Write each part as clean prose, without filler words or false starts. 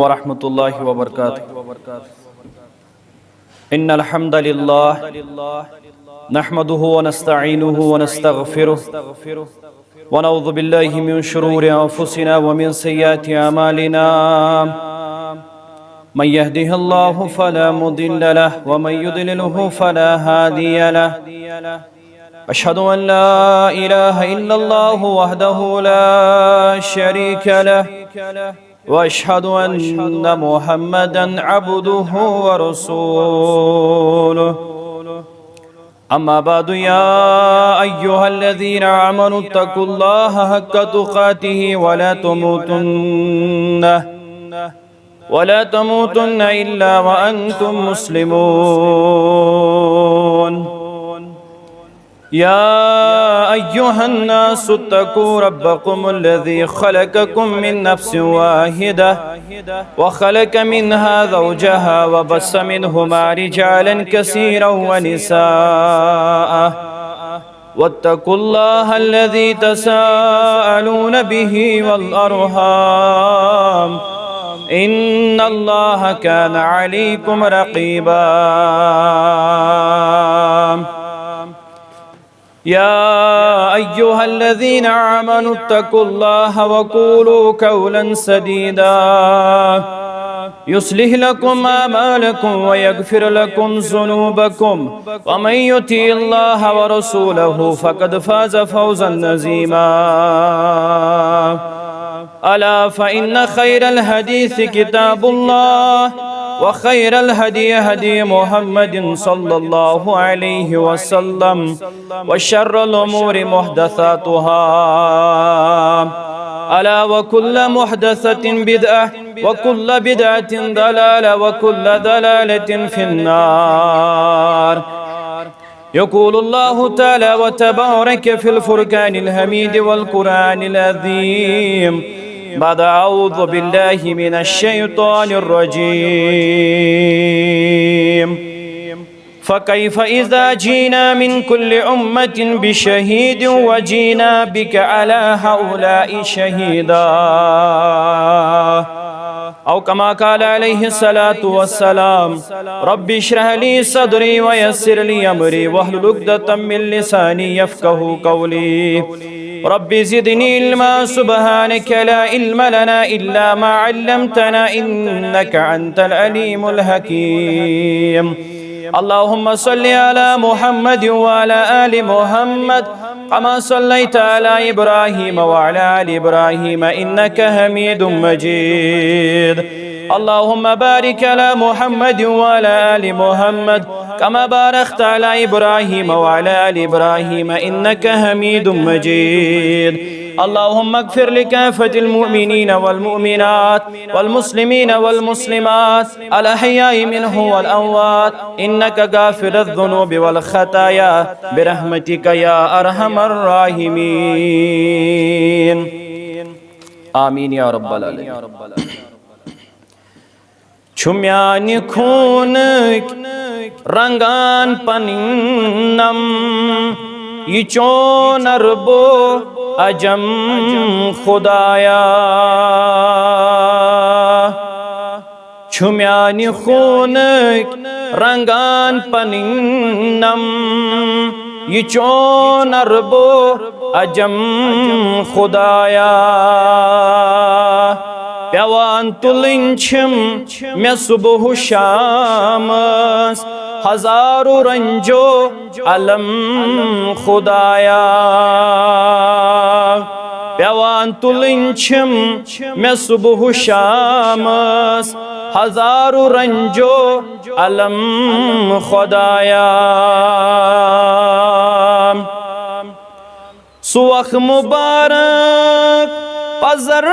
वरहमतुल्लाहि वबरकातुहू। इन्नल हम्दलिल्लाह नहमदुहु व नस्तईनुहु व नस्तगफिरुहु व नऊज़ु बिल्लाहि मिन शुरूरि अंफुसिना व मिन सय्यिआति अमालिना। मन यहदिहिल्लाहु फला मुदिल्ल लहु व मन युद्लिलहु फला हादिय लहु। अशहदु अन ला इलाहा इल्लल्लाहु वहदहु ला शरीक लहु व अशहदु अन्न मुहम्मदन अब्दुहु व रसूलुहु। अम्मा बादु या अय्युहल्लज़ीना आमनुत्तकुल्लाहा हक्का तुक़ातिहि वला तमूतुन्न इल्ला व अंतुम मुस्लिमून। या अय्युहन्नासु इत्तक़ू रब्बकुमुल्लज़ी खलक़कुम मिन नफ्सिन वाहिदा व खलक़ मिन्हा ज़ौजहा व बस्स मिन्हुमा रिजालन कसीरन व निसाअ वत्तक़ुल्लाहा अल्लज़ी तसाअलून बिही वल अर्हाम इन्नल्लाहा कान अलैकुम रक़ीबा। या अय्युहल्लज़ीना आमनुत्तकुल्लाहा व क़ूलू क़ौलन सदीदा युस्लिह लकुम आमालकुम व यग़फिर लकुम ज़ुनूबकुम व मन युतिइल्लाह व रसूलहु फ़क़द फ़ाज़ फ़ौज़न अज़ीमा। अला फ़इन्न खैरल हदीस किताबुल्लाह व खैरल हदी हदी मुहम्मदिन सल्लल्लाहु अलैहि वसल्लम व शर्रल उमूरि मुहदसातुहा। अला व कुल्लु मुहदसतिन बिदअह व कुल्लु बिदअतिन दलाला व कुल्लु दलालतिन फिन्नार। यक़ूलुल्लाहु तआला व तबारक फ़िल फ़ुरक़ानिल हमीद वल क़ुरआनिल अज़ीम बाद अऊज़ु बिल्लाहि मिनश शैतानिर रजीम। फ़कैफ़ इज़ा जीना मिन कुल्लि उम्मतिन बिशहीदिन व जीना बिक अला हाउलाइ शहीदा। औ कमा क़ाल अलैहिस्सलातु वस्सलाम रब्बि इश्रह ली सदरी व यस्सिर ली अमरी वहलुल उक़दतम मिन लिसानी यफ़क़हू क़ौली। रब्बि ज़िदनी इल्मा सुब्हानक ला इल्म लना इल्ला मा अल्लमतना इन्नका अंतल अलीमुल हकीम। अल्लाहुम्मा सल्लि अला मुहम्मद व अला आलि मुहम्मद कमा सल्लैता अला इब्राहीम व अला आलि इब्राहीम इन्नका हमीदुम मजीद। अल्लाहुम्मा बारिक अला मुहम्मद व अला आलि मुहम्मद कमा बारकता अला इब्राहीम व अला आलि इब्राहीम इन्नका हमीदुम मजीद। अल्लाहुम्मा अग़फ़िर लिकाफ़तिल मुअमिनीन वल मुअमिनात वल मुस्लिमीन वल मुस्लिमात अल अहयाइ मिनहुम वल अमवात इन्नका गाफ़िरुज़ ज़ुनूबि वल ख़ताया बिरहमतिका या अरहमर राहिमीन। आमीन या रब्बल आलमीन। छुम्यानि खूनक रंगान पनिन्नम ये चोन अरबो अजम खुदाया। छुम्यानि खूनक रंगान पनिन्नम ये चोन अरबो अजम खुदाया। पेवान तुलिंछम मे सुबह शामस हजारों रंजो अलम खुदाया। पेवान तुलिंछम मे सुबह शामस हजारों रंजो अलम खुदाया। सुवख मुबारक पज़र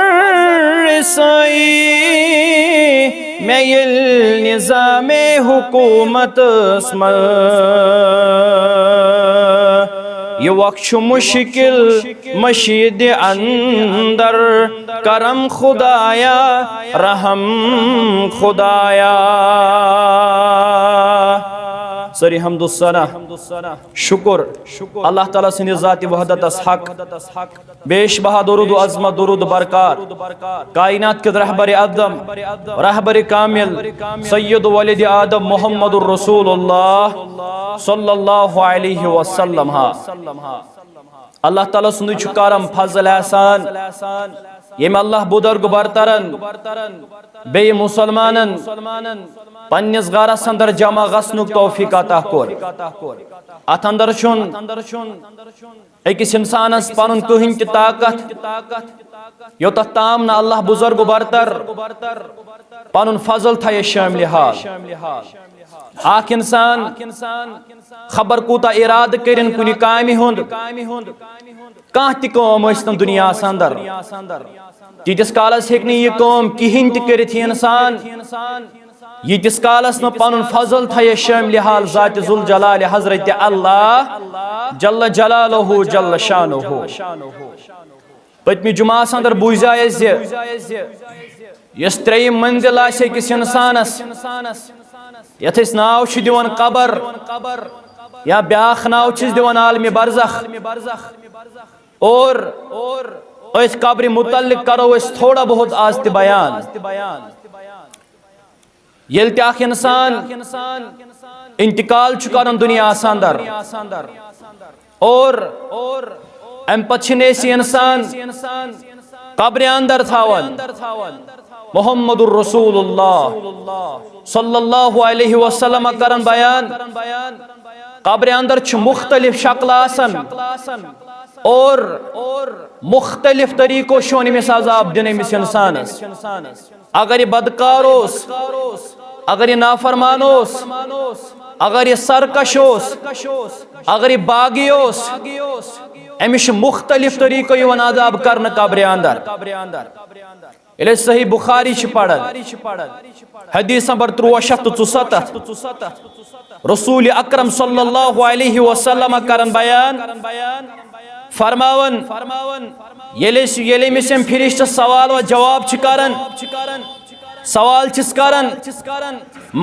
रसाई में ये निज़ामे हुकूमत स्मल ये वक्त मुश्किल मशीद अंदर करम खुदाया रहम खुदाया। सरी हमदुस्सना शुक्र अल्लाह ताला सिंध ज़ात वहदतस हक बेश बहा दुरूद अज़मत दुरूद बरकार कायनात के रहबर आदम रहबर कामिल सय्यद वलिद आदम मुहम्मदुर रसूलुल्लाह सल्लल्लाहु अलैहि वसल्लम हा अल्लाह ताला सुन करम फजल एहसान यम अल्लाह बुजुर्ग बरतरन बे मुसलमानन पन्निस गरस अंदर जमा गसनुक तौफीक अता कोर अत अंदर छुन अकिस इंसानस पनुन कहिन त ताकत योत ताम न अल्लाह बुजुर्ग बरतर पनुन फजल थये शामिल हाल आख इंसान खबर कूता इराद करिन कुनि कामि हुंद काह ति काम स्तन दुनिया अंदर तीतिस कालस हेकनि यह काम किहिन ति करिथ इंसान यीतिस कालस न पनुन फजल थये शामिल हाल ज़ात जुल जलाल हजरत अल्लाह जल्ल जलालहु जल्ल शानुहु पत्मी जुमा अंदर बुझा यस त्रेयम मंजिल आसे किस इंसानस यथ नाव दिवान कबर या ब्याख नाव दिवान आलमी बरज़ख और इस कब्र मुतल्लिक करो इस थोड़ा बहुत आज त बयान येल त अख इंसान इंतकाल छु करन दुनिया अंदर और अम पछने इंसान कब्र अंदर थावन मुहम्मदुर रसूलुल्लाह सल्लल्लाहु अलैहि वसल्लम करन बयान कब्र अंदर छु मुख्तलिफ शक्ल आसन और मुख्तलिफ तरीकों शोन मिस अजाब दिन मिस इंसानस अगर यह बदकार अगर यह नाफरमान अगर यह सरकश अगर यह बागी अमिश मुख्तलिफ तरीको यवन अजाब करन कब्र अंदर इले सही बुखारी पढ़न हदीस नंबर 364 रसूल अकरम सल्लल्लाहु अलैहि वसल्लम करन बयान फरमावन येले मिसम फरिश्ता सवाल व जवाब करन सवाल चिस करन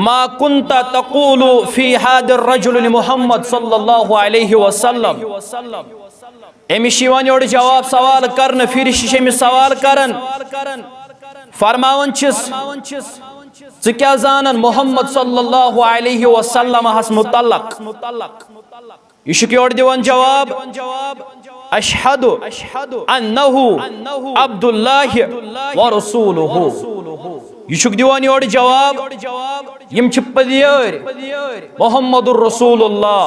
मा कुंता तक़ूलु फी हादिर रजुल मुहम्मद सल्लल्लाहु अलैहि वसल्लम एमिश यवन योड़ जवाब सवाल करन फरिश्ता एमिस सवाल करन फरमावन चिस ज क्या जानन मुहम्मद सल्लल्लाहु अलैहि वसल्लम हस मुतल्लक यह योड़ दिवान जवाब अशहदु अन्नहु अब्दुल्लाहि व रसूलुहु यह दिवान योड़ जवाब यम पदियर मुहम्मदुर रसूलुल्लाह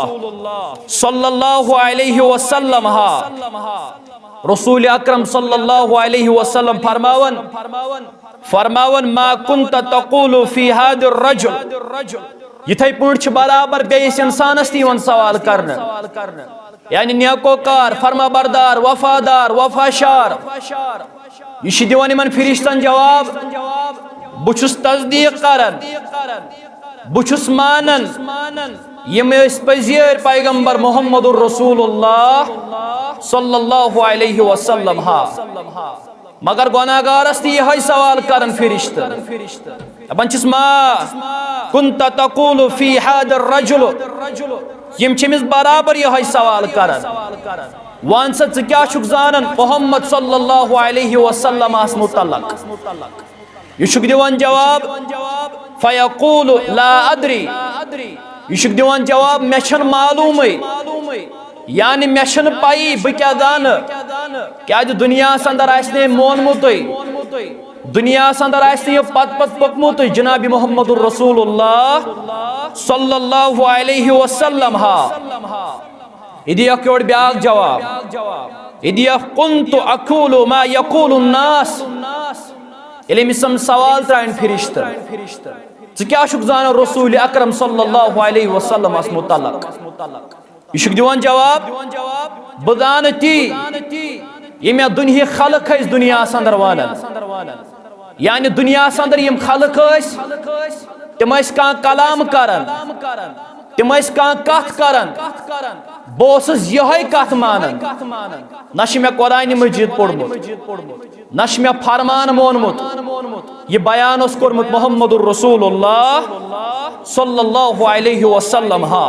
सल्लल्लाहु अलैहि वसल्लम हा रसूल अकरम सल्लल्लाहु अलैहि वसल्लम फरमावन मा कुंता तक़ूलु फी हादिर रजुल यिथै पौट बराबर बेस इंसानस तीवन सवाल करन यानी नेकोकार फरमाबरदार वफादार वफाशार यह दिवान इन फरिश्तन जवाब बुछुस तस्दीक करन बुछुस मानन यम पज़ियर पैगंबर मुहम्मदुर रसूलुल्लाह सल्लल्लाहु अलैहि वसल्लम हा मगर गुनाहगारस यह सवाल करन फरिश्ता दपन मा कुंता तक़ूलु फी हादिर रजुल यम छमिस बराबर यह सवाल करन वन सा क्या जानन मुहम्मद सल्लल्लाहु अलैहि वसल्लम मुतल्लक यह दिवान जवाब फयक़ूलु ला अदरी यह दिवान जवाब मे छन मालूम यानी मे छन पाई बह क्या दान क्या दुनिया अंदर आसने मोनमुत दुनिया अंदर आसने पत पकमुत जनाब मुहम्मदुर रसूलुल्लाह सल्लल्लाहु अलैहि वसल्लम हा इदियक योड़ ब्याक जवाब इदियक कुन्तु अक़ूलु मा यक़ूलु नास इले मिसम सवाल त्राइन फरिश्ता ज क्या जान रसूल अकरम सल्लल्लाहु अलैहि वसल्लम मुतल्लक यह दिवान जवाब बह दान ती ये दुनिया खलक दुनिया अंदर वानन यानी दुनिया अंदर यम खलक तम कह कलाम करन तम कह कथ करन बह यह कथ मानन ना मे कुरान मजीद पोर्मुत नश मे फरमान मोनमुत ये बयान उस कोरमुत मोहम्मदुर रसूलुल्लाह सल्लल्लाहु अलैहि वसल्लम हा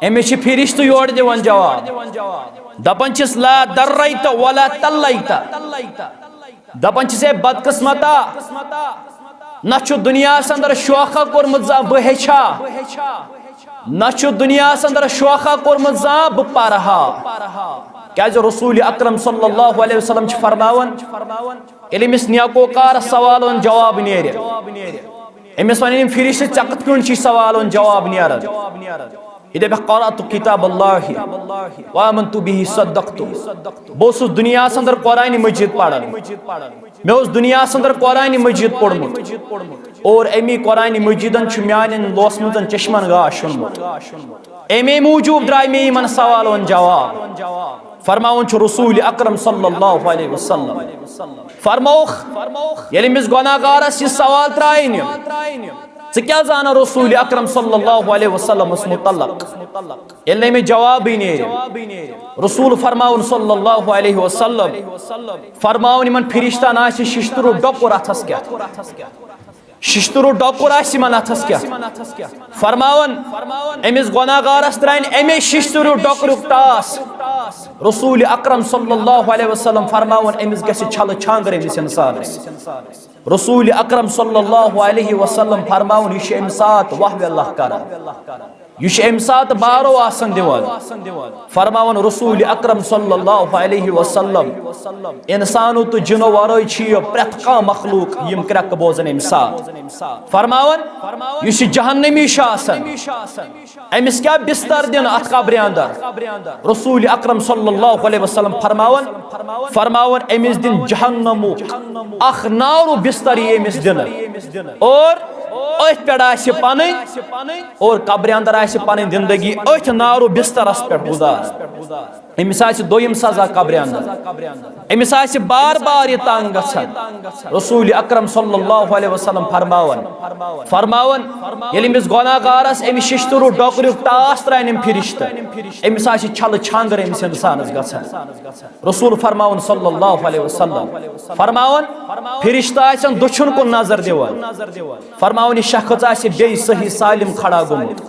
अमिश फिरिश्त योर दिवन जवाब दपन छिस ला दर्रैत वला तल्लैत दपन छिस बदकिस्मता न दुनिया अंदर शोखा कोरमुत जा बह हेछा न दुनिया अंदर शोखा कोरमुत जा बह परहा क्या रसूल अकरम सल्लल्लाहु अलैहि वसल्लम फरमावन इलमिस नियाकोकार सवाल जवाब नेर अमिस वन फिरिश्त चकत कुन सवाल जवाब नेर इधे क़राअतु किताब अल्लाह व आमनतु बिही सद्दक़तु बोस दुनिया अंदर कुरान मजीद पढ़न मे दुनिया अंदर कुरान मजीद पढ़मुत और अमी कुरान मजीदन म्यान लोसमन चश्मन गाश अमे मूजूब द्राय मे इन सवाल जवाब फरमावन रसूल अकरम सल्लल्लाहु अलैहि वसल्लम फरमौख यदि मिस गुनाहगारस यह सवाल त्राइन क्या जाना रसूल अकरम सल्लल्लाहु अलैहि वसल्लम मुतल्लक यल्ले में जवाब ही नहीं रसूल फरमावन सल्लल्लाहु अलैहि वसल्लम फरमावन इमन फिरिश्ता ना शिश्तुरु डोकुर अथस क्या शिश्तुरु डोकुर आसिमन अथस क्या फरमावन अमिस गुनाहगारस त्राइन अमे शिश्तुरु डोकुर टास रसूल अकरम सल्लल्लाहु अलैहि वसल्लम फरमावन अमिस गस छल छांगर अमिस इंसानस रसूल अकरम सल्लल्लाहु अलैहि वसल्लम फरमावन यह अमि सात वाह अल्लाह कर यह अमि सात बारो आसन दिवान फरमावन रसूल अकरम सल्लल्लाहु अलैहि वसल्लम इंसानो तो जिनो वराई प्रेत का मखलूक यम क्रक बोजन अमि सात फरमावन यह जहन्नमी अमिस क्या बिस्तर दिन अथ कब्र अंदर रसूल अकरम सल्लल्लाहु अलैहि वसल्लम फरमावन अमिस दिन जहन्नमु अख नारू बिस्तर अमिस दिन और अथ पे पन और कब्र अंदर पन जिंदगी अथ नारू बिस्तरस पे गुजार अमिस दोयम सजा कब्र अंदर अमिस बार बार यह तंग रसूल अकरम सल्लल्लाहु अलैहि वसल्लम फरमावन यदि अमिस गुनाहगारस अमिस शिश्तुरु डोकुर टास त्राइन फिरिश्त अमिस छल छांगर अमिस इंसानस गछन रसूल फरमावन सल्लल्लाहु अलैहि वसल्लम फरमावन फिरिश्त आसन दुछुन को नजर दिवान फरमावन यह शख्स बे सही सालिम खड़ा गोमुत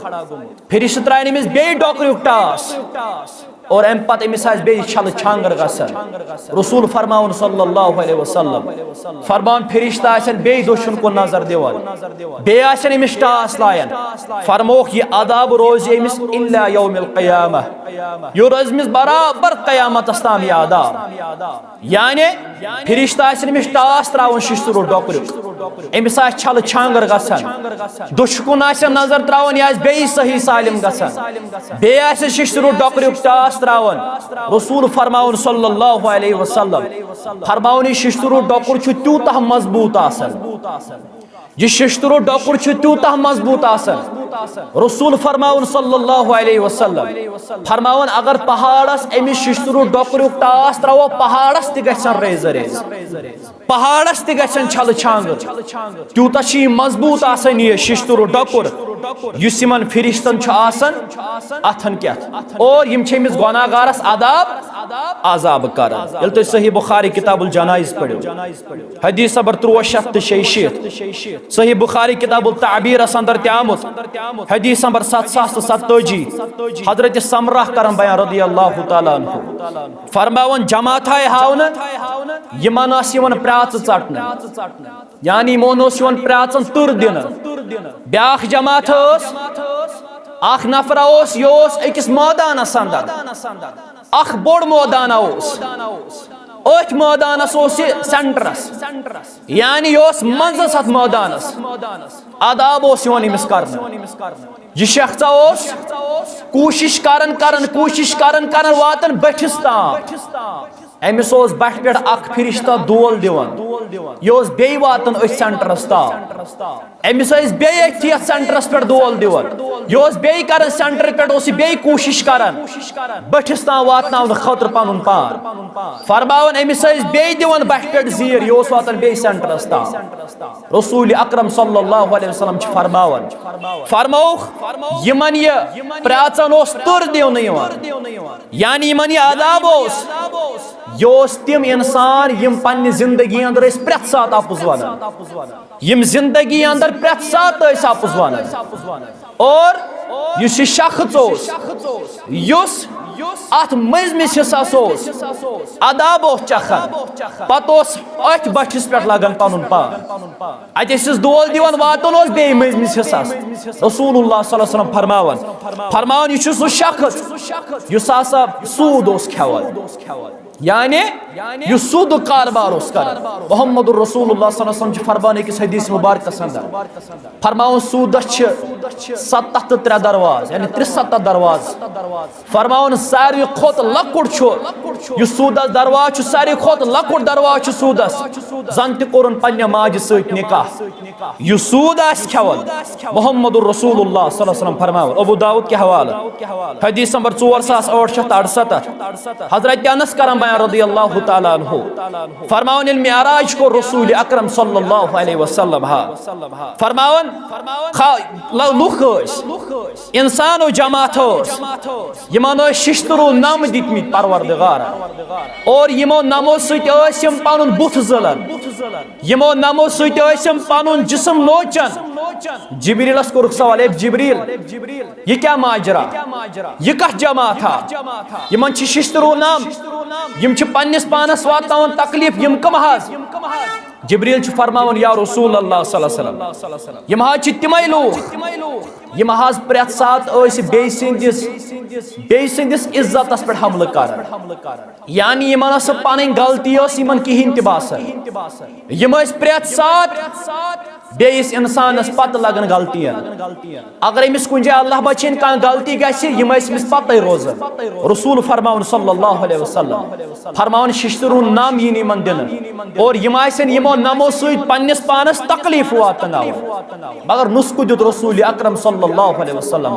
फिरिश्त त्राइन अमिस बे डोकुर टास और अम पत अमिस बे छल छांगर गसन रसूल फरमावन सल्लल्लाहु अलैहि वसल्लम फरमान फिरिश्त आसन बे दोशन को नजर दिवान बे आसन अमिस टास लायन फरमोख यह अदाब रोज अमिस इल्ला यौमिल क़यामह यो रोज अमिस बराबर क़यामत ताम यह अदाब यानी फिरिश्त आसन अमिस टास त्रावन शिश्तुरु डोकुर अमिस छल छांगर गसन दुश्कुन आसन नजर त्रावन यह बे सही सालिम गसन बे आसन शिश्तुरु डोकुर टास त्रावन रसूल फरमावन सल्लल्लाहु अलैहि वसल्लम फरमावन शिश्तुरु डोकुर त्यूता मजबूत आसन यह शिश्तुरु डोकुर त्यूता मजबूत आसन रसूल फरमावन सल्लल्लाहु अलैहि वसल्लम फरमावन अगर पहाड़स अमिस शिश्तुरु डोकुर टास त्रावो पहाड़स त गछन रेज रेज पहाड़स त गछन छल छांगर त्यूता मजबूत आसन यह शिश्तुरु डोकुर युस यमन फिरिश्तन आसन अथन क्या और यम छ अमिस गुनाहगारस अजाब करन यल तुम सही बुखारी किताबुल जनाइज पढ़ो हदीस नंबर 6366 सही बुखारी किताबुल ताबीर अंदर आमुत हदीस नंबर 787 हजरत समरा करन बयान रदियल्लाहु ताला अन्हु फरमावन जमात हावन यमन प्राच चटन यानी मोन प्राचन तुर दिन ब्याख जमात अख नफर यह अकिस मैदानस अंदर अख बोड़ मैदाना अथ मैदानस सेंटरस यानी यह मंजस अथ मैदानस आदाब अमिस कर यह शख्स कोशिश कर वातन बठिस ताम अमिस बठ पे फिरिश्ता दोल दिवान यह बे वातन सेंटरस ताम अमिस बे सेंटरस पे दोल दिवान यह बे कर सेंटर पे बे कोशिश कर बठिस ताम वातन खतर पन पान फरमावन अमिस बे दिवान बठ पे जीर यह वातन बे सेंटरस ताम रसूल अकरम सल्लल्लाहु अलैहि वसल्लम फरमावन फरमौख यमन यह प्राचन तुर दिन यानी यमन यह आदाब योस तिम इंसान यम पन्ने जिंदगी अंदर इस प्रत सात आपुज वाना यम जिंदगी अंदर प्रत सात इस आपुज वाना और युस यह शख्स ओस युस अत मजमिस हिस्सा सोस अदाब ओस चखन पत ओस अथ बठिस पे लगन पनुन पान अतिस दोल दिवन वातन ओस बे मजमिस हिस्सा रसूलुल्लाह सल्लल्लाहु अलैहि वसल्लम फरमावन यह सु शख्स युस आसा सूद ओस खेवान यानी यह सूद कारबार ओस कर मुहम्मदुर रसूलुल्लाह सल्लल्लाहु अलैहि वसल्लम फरमान किस हदीस मुबारक अंदर फरमावन सूदस 73 दरवाज यानी 73 दरवाज फरमावन सारी खोत लकुट यह सूदस दरवाज सारी खोत लकुट दरवाज सूदस जन तोरन पन्ने माज सत निकाह यह सूद खेवान मुहम्मदुर रसूलुल्लाह सल्लल्लाहु अलैहि वसल्लम फरमावन अबू दाऊद के हवाले हदीस नंबर 4868 हजरत अनस करम बयान रदियल्लाहु ताला अन्हु फरमावन इल मिअराज को रसूल अकरम सल्लल्लाहु अलैहि वसल्लम फरमावन लुख इंसान जमात यमन शिश्तरू नम दितमित परवरदिगार और यमो नमो सम पनुन बुथ जलन यमो नमो सम पनुन जिस्म नोचन जिब्रीलस कोरुख सवाल जिब्रील यह क्या माजरा यह कह जमात यमन शिश्तरू नम यम पन्निस पानस वातावन तकलीफ यम कम हाज जिब्रील फरमावन या रसूल अल्लाह सल्लल्लाहु अलैहि वसल्लम यम हाज तिमै लोग यम हाज प्रत सात बे सिंदिस इज्जतस पे हमल कर यानी यमन पन गलती यमन कहीं तबासन यम प्रत सात बेस इंसानस पत लगन गलतियां अगर अमिस कुछ अल्लाह बचन कह गलती गमिस पत रोजन रसूल फरमावन सल्लल्लाहु अलैहि वसल्लम फरमावन शिश्तरू नाम यी यमन दिन और यम यमो नमो सत पन्निस पानस तकलीफ वातन मगर नुस्खु दुत रसूल अकरम सल्लल्लाहु अलैहि वसल्लम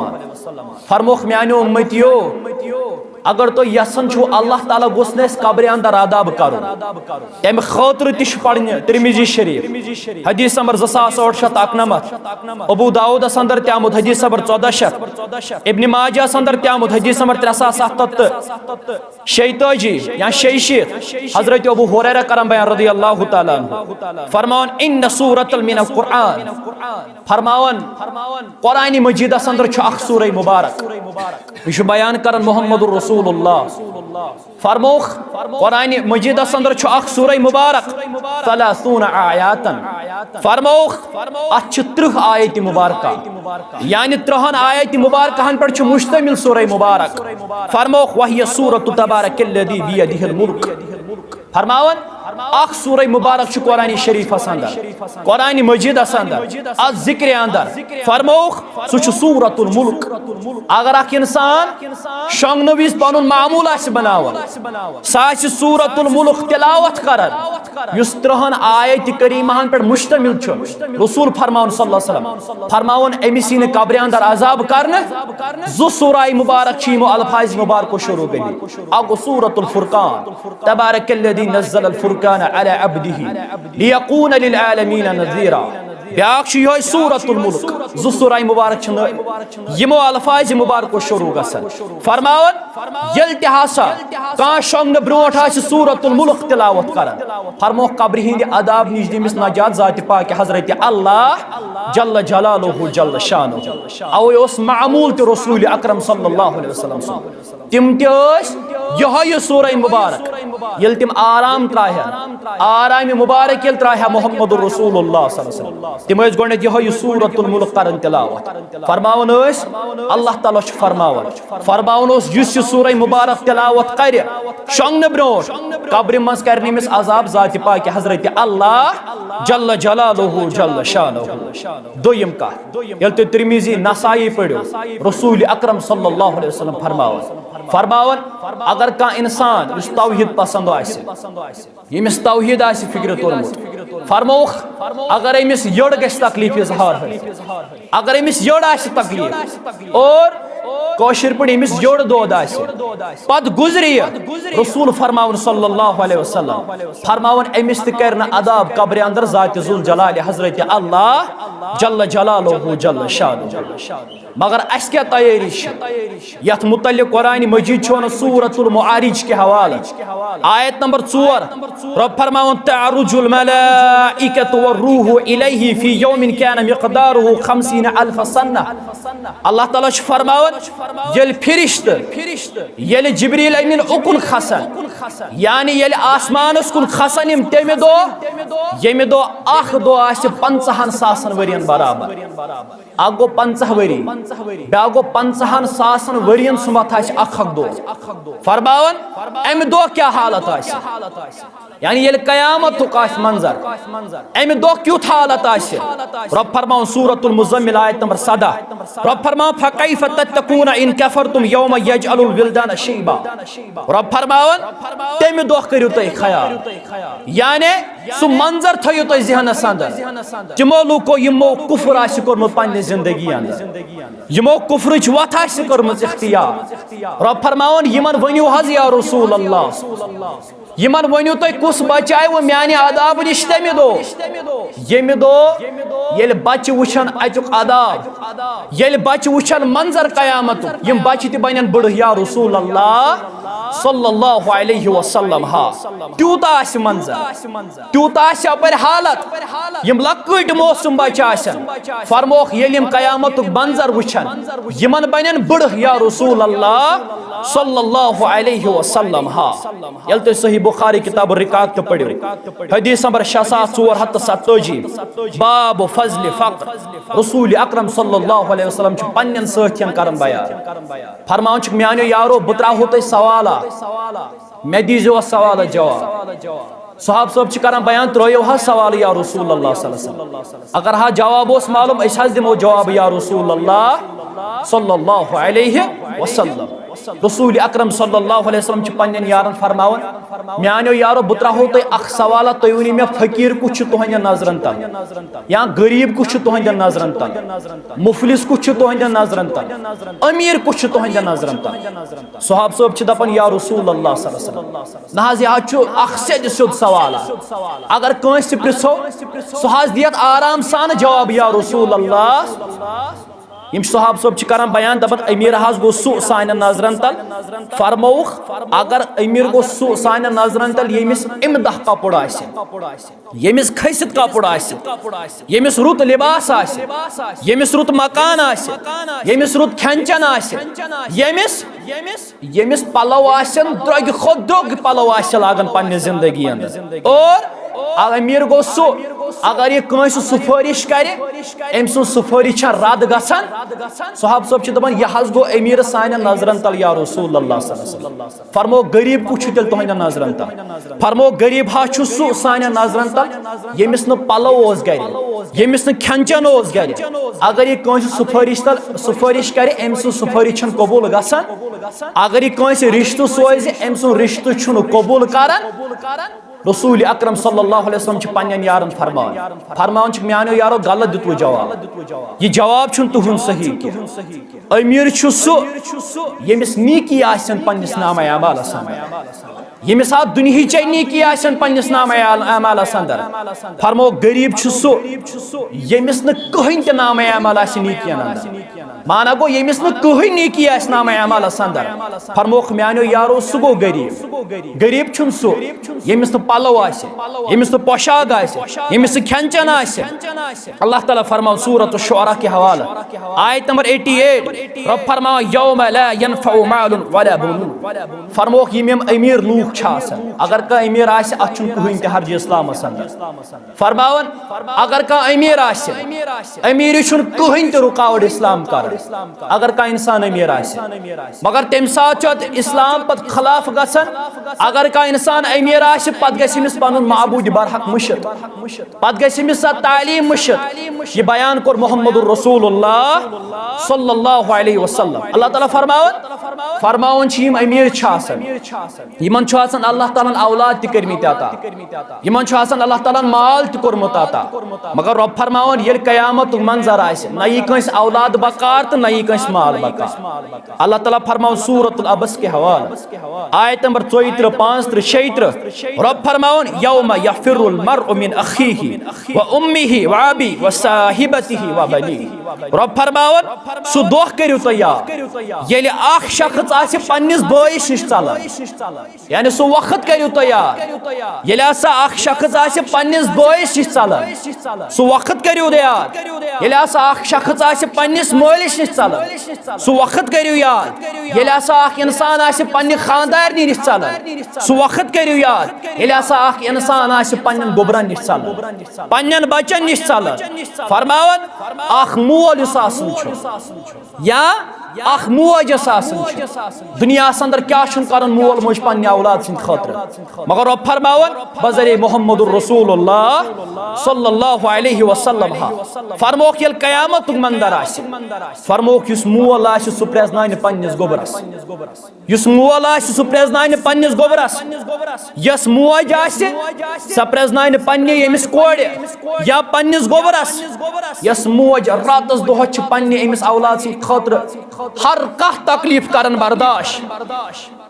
फरमोख म्यानो उम्मतियो अगर तो यसन छु अल्लाह ताला गोस्न कब्र अंदर आदाब करो तम खतर तिश पढ़ने तिरमिजी शरीफ हदीस नंबर 2891 अबू दाऊद अंदर त्यामुत हदीस नंबर 1400 इब्न माजा अंदर त्यामुत हदीस नंबर 377 शैताजी या शैशीत हजरत अबू हुरैरा करम बयान रदियल्लाहु ताला अन्हु फरमान इन सूरतल मिन कुरान फरमान कुरान मजीद अंदर छु अख सूरह मुबारक यह बयान करन मुहम्मदुर रसूलुल्लाह फरमोख कुरान मजीद अंदर छु अख सूरह मुबारक 30 आयातन फरमोख अछ 30 आयत मुबारक यानी 30 आयत मुबारकहन पर छु मुश्तमिल सूरह मुबारक फरमोख वहिय सूरत तबारकल्लज़ी बियदिहिल मुल्क फरमावन अख सूरह मुबारक छु कुरान शरीफ अंदर कुरान मजीद अंदर अज जिक्र अंदर फरमोख सु छु सूरतुल मुल्क अगर अख इंसान शंगन विज पनुन मामूल आस बनावन सास सूरतुल मुल्क तिलावत करन युस 30 आयत करीमहन पर मुश्तमिल छु रसूल फरमावन सल्लल्लाहु अलैहि वसल्लम फरमावन एमिसिन कब्र अंदर अजाब करन जु सूरह मुबारक छिमो अल्फाज मुबारक शुरू गली अगो सूरतुल फुरकान तबारकल्लज़ी नज़्ज़ल अल फुरकान अला अब्दिही लियकून लिल आलमीन नज़ीरा ब्याक यह सूरतुल मुल्क जु सूरह मुबारक यमो अल्फाज मुबारक शुरू गसन फरमावन यल तहासा का शंग ब्रोट आस सूरतुल मुल्क तिलावत करन फरमो कब्र हिंद अदाब निश दिमिस नजात जात पाक हजरत अल्लाह जल्ल जलालुहु जल्ल शानुहु अव ओस मामूल ते रसूल अकरम सल्लल्लाहु अलैहि वसल्लम तिम यह सूरह मुबारक यल तिम आराम त्राह आराम मुबारक यल त्राह मुहम्मदुर रसूलुल्लाह सल्लल्लाहु अलैहि वसल्लम तिम गोड यह सूरतुल मुल्क करन तिलावत फरमावन अल्लाह ताला फरमावन युस सूरह मुबारक तिलावत कर शंगन ब्रोट कब्र मज कर निमिस अजाब जात पाक हजरत अल्लाह जल्ल जलालुहु जल्ल शानुहु दोयम का यल तो तिरमिजी नसाई पढ़ो रसूल अकरम सल्लल्लाहु अलैहि वसल्लम फरमावन अगर का इंसान इस तौहीद पसंद आसे यमिस तौहीद आसे फिक्र तोरमुत फरमोख अगर अमिस यड़ गस तकलीफ इजहार अगर अमिस यड़ आसे तकलीफ और कौशर पड़ अमिस यड़ दोद आसे पद गुजरिय रसूल फरमावन सल्लल्लाहु अलैहि वसल्लम फरमावन अमिस त कर अदाब कब्र अंदर जात जुल जलाल हजरत अल्लाह जल्ल जलालुहु जल्ल शानुहु। मगर अस क्या तैयारी यथ मुतल्लिक कुरान मजीद छो सूरतुल मुआरिज के हवाले आयत नंबर 4 रब फरमावन तअरुजुल मलाइकतु वरूहु इलैहि फी यौमिन कान मिक़दारुहु 50,000 सन्ना। अल्लाह ताला छ फरमावन येल फरिश्त येल जिब्रील अमीन उकुन खसन यानी येल आसमानस कुन खसन यम तेमे दो अख दो आसि 50,000 वरियन बराबर आगो 50 वरी बागो 50,000 वरियन सुमत अख दो फरमावन अम दो क्या हालत यानी ये कयामत मंजर अम दो क्युथ हालत रब फरमावन सूरतुल मुज़म्मिल आयत नंबर 17 रब फरमावन फकैफ तत्तकून इन कफरतुम यौम यजअलुल विल्दान शैबा। रब फरमावन तमे दो करियो तय ख्याल यानी सु मंजर थयो तय ज़हनस अंदर तिमो लूको यमो कुफ्र आसि कोरमुत पन्ने जिंदगी अंदर यमो कुफ्रच वथ आसि कोरमुत इख्तियार। रब फरमावन यमन वनियो हज या रसूल अल्लाह यमन वनियो तय कुस बचाए वो म्याने आदाब निश तमे दो येल बच वुछन अचुक आदाब येल बच वुछन मंजर कयामत यम बच ति बनन बड़ या रसूल अल्लाह सल्लल्लाहु अलैहि वसल्लम हा त्यूता आस मंजर त्यूता आस अपर हालत यम लकट मौसम बच आसन फरमोख येल कयामत मंजर वुछन यमन बनन बड़ या रसूल अल्लाह सल्लल्लाहु अलैहि वसल्लम हा। यल तो सही बुखारी किताब रिकात पढ़ो हदीस नंबर 6427 बाब फजल फक्र रसूल अकरम सल्लल्लाहु अलैहि वसल्लम छ पन्नन साथियन करन बयान फरमान छ म्यानो यारो बत्राहो तय सवाल मे दीजो सवाल जवाब सहाब सब छ करन बयान त्रोयो हा सवाल या रसूल अल्लाह सल्लल्लाहु अलैहि वसल्लम अगर हा जवाब ओस मालूम अस हज दिमो जवाब या रसूल अल्लाह सल्लल्लाहु अलैहि वसल्लम। रसूल अकरम सल्लल्लाहु अलैहि वसल्लम छ पन्नन यारन फरमावन म्यानो यारो बत्राहो तय अख सवाल तय वनी मे फकीर कुछ तोहंद नजरन तल या गरीब कुछ तोहंद नजरन तल मुफलिस कुछ तोहंद नजरन तल अमीर कुछ तोहंद नजरन तल सहाब सब छ दपन या रसूल अल्लाह सल्लल्लाहु अलैहि वसल्लम नहाज या छ अख सेद सुद सवाल अगर कंस प्रिसो सहाज दियत आराम सान जवाब या रसूल अल्लाह यम सहाब सब छ करन बयान दपन अमीर हाज गो सु सान नजरन तल फरमौख अगर अमीर गो सु सान नजरन तल यमिस इमदह कपड़ आसे यमिस खसित कपड़ आसे यमिस रुत लिबास आसे यमिस रुत मकान आसे यमिस रुत खंचन आसे यमिस पलव आसन द्रग खुद द्रग पलव आसे लागन पन्ने जिंदगी अंदर और अमीर गो सु अगर ये कंस सुफारिश करे एम सु सुफारिश रद गसन सहाब सब छ दपन यह हज गो अमीर सान नजरन तल या रसूल अल्लाह सल्लल्लाहु अलैहि वसल्लम फरमो गरीब कुछ तल तोहंद नजरन तल फरमो गरीब हा छु सु सान नजरन तल यमिस न पलो ओस गरि यमिस न खंचन ओस गरि अगर ये कंस सुफारिश करे एम सु सुफारिश कबूल गसन अगर ये कंस रिश्तो सोज एम सु रिश्तो छु कबूल करन रसूल अकरम सल्लल्लाहु अलैहि वसल्लम छ पन्नन यारन फरमान छ म्यानो यारो गलत दितु जवाब ये जवाब छ तुहुन सही के अमीर छु सु यमिस नीकी आसन पन्निस नाम अमाल आसन यमिस आ दुनिया च नीकी आसन पन्निस नाम अमाल आसन फरमो गरीब छु सु यमिस न कहिन त नाम अमाल आसन नीकी आसन माना गो यमिस न कहिन नीकी आसन नाम अमाल आसन फरमो म्यानो यारो सु गो गरीब छु सु यमिस न पलो आसे यमिस न पोशाक आसे यमिस खंचन आसे। अल्लाह ताला फरमाओ सूरत शुअरा के हवाले आयत नंबर 88 रब फरमाओ यौम ला यनफउ मालुन वला बनून फरमाओ यम अमीर लूक छ आसन अगर का अमीर आसे अछुन कहिन ते हरज इस्लाम अंदर फरमावन अगर का अमीर आसे अमीर छुन कहिन ते रुकावट इस्लाम कर अगर का इंसान अमीर आसे मगर तेम साथ छ इस्लाम पत खिलाफ गसन अगर का इंसान अमीर आसे पत गसिमिस पनुन माबूद बरहक मुशत पत गसिमिस तालीम मुशत ये बयान कर मोहम्मदुर रसूलुल्लाह सल्लल्लाहु अलैहि वसल्लम। अल्लाह ताला फरमावन फरमावन छी अमीर छासन यमन छ आसान अल्लाह ताला औलाद त करमित अता यमन छ आसान अल्लाह ताला माल त करमत अता मगर रब फरमावन ये कयामत मंजर आसे न यी कस औलाद बकार त न यी कस माल बकार अल्लाह ताला फरमावन सूरतुल अबस के हवाला आयत नंबर 34 35 76 रब फरमावन यौम यफिरुल मरउ मिन अखीही व उम्मीही व अबी व साहिबतिही व बनी रब फरमावन सु दोह करियो तो याद येले आख शख्स आसे पन्निस बोइस निश चलन यानी सु वक्त करियो तो याद येले आसा आख शख्स आसे पन्निस बोइस निश चलन सु वक्त करियो याद येले आसा आख शख्स आसे पन्निस मोलिस निश चलन सु वक्त करियो याद येले आसा आख इंसान आसे पन्नि खानदारनी निश चलन सु वक्त करियो याद येले आसा आख इंसान आसे पन्नन गोबरन निश चलन पन्नन बचन निश चलन फरमावन आख मोल आसन या अख मोज दुनिया अंदर क्या कर मोल मोज पन्ने औलाद सिंद खतर मगर रब फरमावन बजरे मोहम्मद रसूलुल्लाह सल्लल्लाहु अलैहि वसल्लम फरमोक यल कयामत मंदर आसि फरमोक युस मोल आसि सु प्रेजनानि पन्निस गोबरस युस मोल आसि सु प्रेजनानि पन्निस गोबरस यस मोज आसि स प्रेजनानि पन्ने यमिस कोड़े या पन्निस गोबरस यस मोज रातस दोह छ पन्ने यमिस औलाद सिंद खतर हर कह तकलीफ करन बर्दाश्त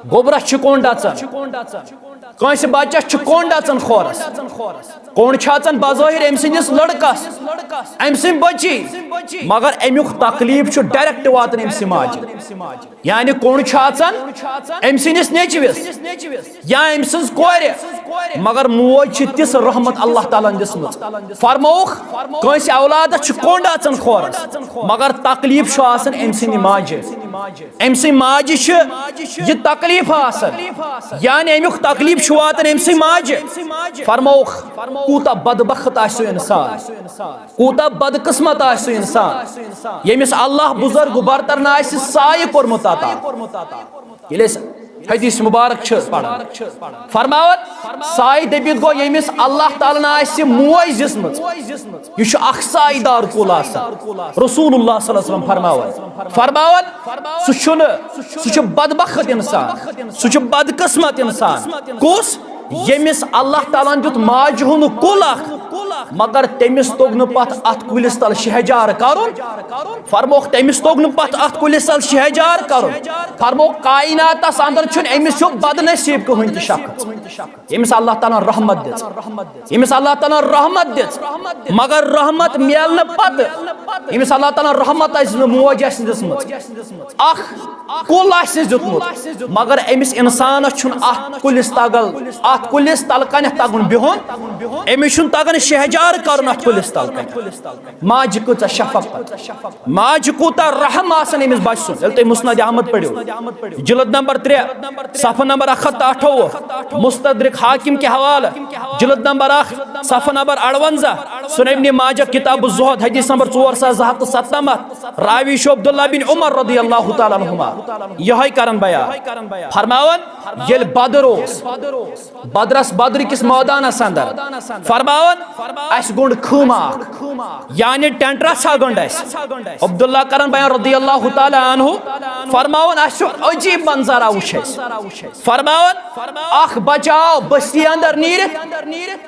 गोबरस छ कोंड कंस बचस कोंड खोरस कोंड बज़ाहिर अम सिंदिस लड़कस अम सिंद बची मगर अमुक तकलीफ छ डायरेक्ट वातन अम सिंद माज यानी कोंड अम सिंदिस नेचविस या अम सिंज कोरे मगर मोज छ तिस रहमत अल्लाह ताला दिसमत फरमौख कंस औलादस छ कोंड खोरस मगर तकलीफ छ आसन अम सिंद माज अम सिंद माज छ ये तकलीफ आसन यानी अमुक तकलीफ छ वातन अम सिंद माज फरमौख कूता बदबख्त आसु इंसान कूता बदकिस्मत आसु इंसान यमिस अल्लाह बुजुर्ग बरतर न आसि साय कोरमुत अता यले हदीस मुबारक छ पढ़ा फरमावत साय दबित गो यमिस अल्लाह ताला न आसि मोज दिसमत यु छ अख सायदार कुल आसान रसूलुल्लाह सल्लल्लाहु अलैहि वसल्लम फरमावत सु छ बदबख्त इंसान सु छ बदकिस्मत इंसान कुस यमिस अल्लाह ताला दुत माज हुन कुल मगर तमिस तोग न पत अत कुलिस तल शहजार करुन फरमोख तमिस तोग न पत अत कुलिस तल शहजार करुन फरमोख कायनातस अंदर छुन अमिस छ बदनसीब कहन त शख्स यमिस अल्लाह ताला रहमत दिस यमिस अल्लाह ताला रहमत दिस मगर रहमत मेल न पत यमिस अल्लाह ताला रहमत आस मोज आस दिसमत अख कुल आस दितमुत मगर अमिस इंसान छुन अत कुलिस तगल अत कुलिस तल कन तगुन बिहुन अमिस छुन तगन शहजार कर अत कुलिस तल माज कूत शफकत माज कूत रहम आसन अमिस बच सुन यदि तुम मुस्नद अहमद पढ़ो जिलद नंबर 3 सफ़ा नंबर 128 मुस्तदरिक हाकिम के हवाला जिलद नंबर 1 सफ़ा नंबर 58 सुनन इब्न माजा किताब ज़ुहद हदीस नंबर 4297 रावी शो अब्दुल्लाह बिन उमर रदियल्लाहु ताला अन्हुमा यही करन बयान फरमावन येल बदर बदरस बदर किस मैदान अंदर फरमावन अस गुंड खुमा यानी टेंटरा सा गुंड अब्दुल्लाह करन बयान रदियल्लाहु ताला अन्हु फरमावन अस अजीब मंजर वुच फरमावन अख बचाओ बस्ती अंदर नीर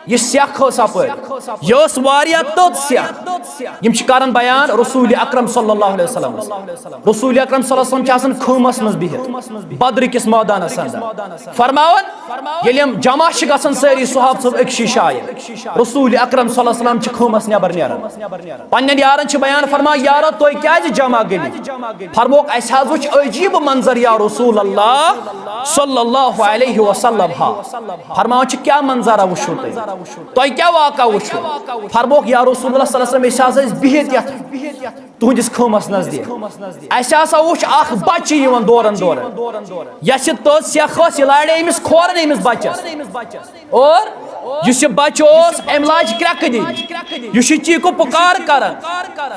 ये सेख अपर यह वारिया तोत सेख यम करन बयान रसूल अकरम सल्लल्लाहु अलैहि वसल्लम रसूल अकरम सल्लल्लाहु अलैहि वसल्लम खुमस मज बिहित बद्र किस मैदान अंदर फरमावन यम जमा गसन सारी सुहाब सब अक्शी शायर रसूल अकरम सल्लल्लाहु अलैहि वसल्लम खुमस नेबर नेरन पन्न यारन बयान फरमा यारो तो क्या जमा गई फरमोक अस वुच अजीब मंजर या रसूल अल्लाह सल्लल्लाहु अलैहि वसल्लम फरमाओ क्या मंजरा वुचो तो क्या वाका वुचो फरमोक या रसूल अल्लाह सल्लल्लाहु अलैहि वसल्लम बिहित तुहदिस खुमस नजदीक अस वुच अख बच्चे यवन दौरन दौरन यह तो सेख लड़े अमिस खोरन अमिस बच्चस और यह बच्चे अम लाज क्रक दिन यह चीको पुकार कर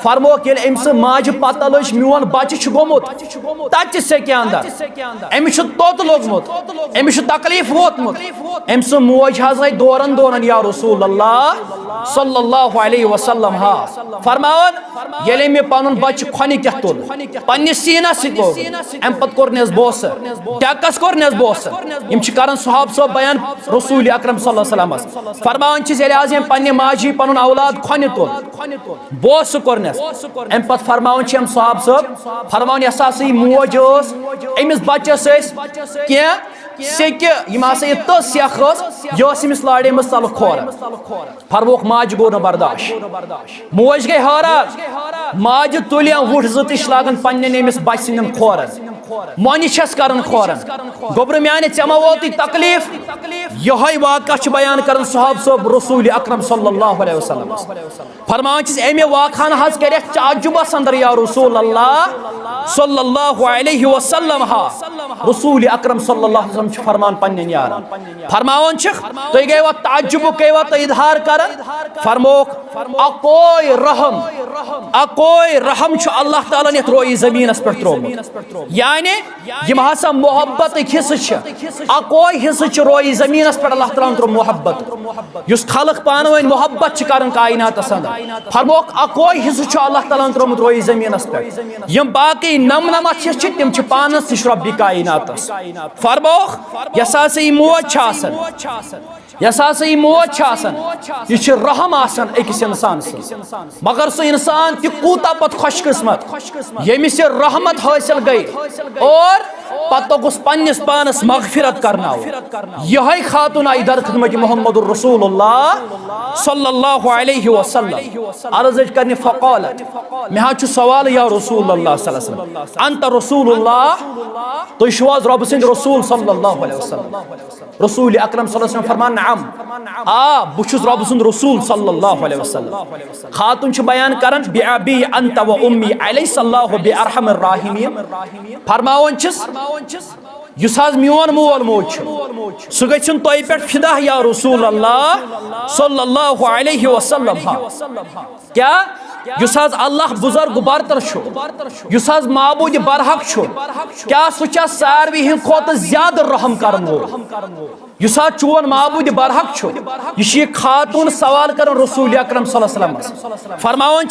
फरमोक ये अम माज पता लज मोन बच्चे गोमुत तच सेक अंदर अमिस तोत लोगमुत अमिस तकलीफ वोतमुत अम सु मोज हज दोरन दोरन या रसूल अल्लाह सल्लल्लाहु अलैहि वसल्लम हा फरमावन ये मे पन बच्चे खनि क्या तुल पन्ने सीना लोग अम पत कोर नस बोस टैकस कोर नस बोस यम कर सहाब सब बयान रसूल अकरम सल्लल्लाहु अलैहि वसल्लम फरमावन आज यम पन्ने माजी पन औलाद खनि तुल बोस कोर नस अम पत फरमावन सहाब सब फरमावन यसा मोज अमिस बच्चस क्या सेक तो सेख यह लाड़े मज तल खोर फरमोक माज गो न बर्दाश्त मोज गई हैरान माज तुल वुठ जश लागन पन्न अमिस बच सदन खोरन मोनि छस कर खोरन गोबर माने चमा वोत तकलीफ यह वाक़ा बयान कर सहाब सब रसूल अकरम सल्लल्लाहु अलैहि वसल्लम फरमान अमे वाक़ान हज कर ताजुबस अंदर या रसूल अल्लाह सल्लल्लाहु अलैहि वसल्लम हा रसूल अकरम सल्लल्लाहु अलैहि वसल्लम फरमान पन्न यार फरमान तुम गई ताजुब गई तो इजहार कर फरमोक अकोई रहम अल्लाह ताला ने रोई जमीनस पे त्रोमुत यानी यम हसा मोहब्बत हिस्स अकोई हिस्स रोई जमीनस पे अल्लाह ताला त्रो मोहब्बत युस खलक पान वन मोहब्बत कर कायनातस अंदर फरमोक अकोई हिस्स अल्लाह ताला त्रोमुत रोई जमीनस पे यम बाकी नमनमत हिस्स तिम पानस निश रब्बी कायनातस फरमोक यसा मोज यसा मोज यह रहम अकिस इंसान मगर सह इंसान तूता पत खुशकिस्मत यमिस रहमत हासिल गई और पत गोस पन्निस पानस मगफिरत करना यह खातून आई दर खिदमत मोहम्मद रसूलुल्लाह सल्लल्लाहु अलैहि वसल्लम अर्ज करने फ़क़ालत मे छु सवाल या रसूलुल्लाह सल्लल्लाहु अलैहि वसल्लम अंत रसूलुल्लाह तुम रब सद रसूल सल्लल्लाहु अलैहि वसल्लम रसूल अकरम सल्लल्लाहु अलैहि वसल्लम फरमान नअम आ बुछुस रब सद रसूल सल्लल्लाहु अलैहि वसल्लम खातून छु बयान करन बिअबी अंत व उम्मी अलैहिस्सलाहु बिअरहमिर राहिमीन फरमावन युस मोन मोल मोज सह गन तोह पे फिदा या रसूल अल्लाह सल्लल्लाहु अलैहि वसल्लम क्या युस अल्लाह बुजुर्ग बरतर युस माबूद बरहक क्या सह सारवी हिंद खोत ज्यादा रहम करन वो युस चोन माबूद बरहक यह खातून सवाल कर रसूल अकरम सल्लल्लाहु अलैहि वसल्लम फरमावन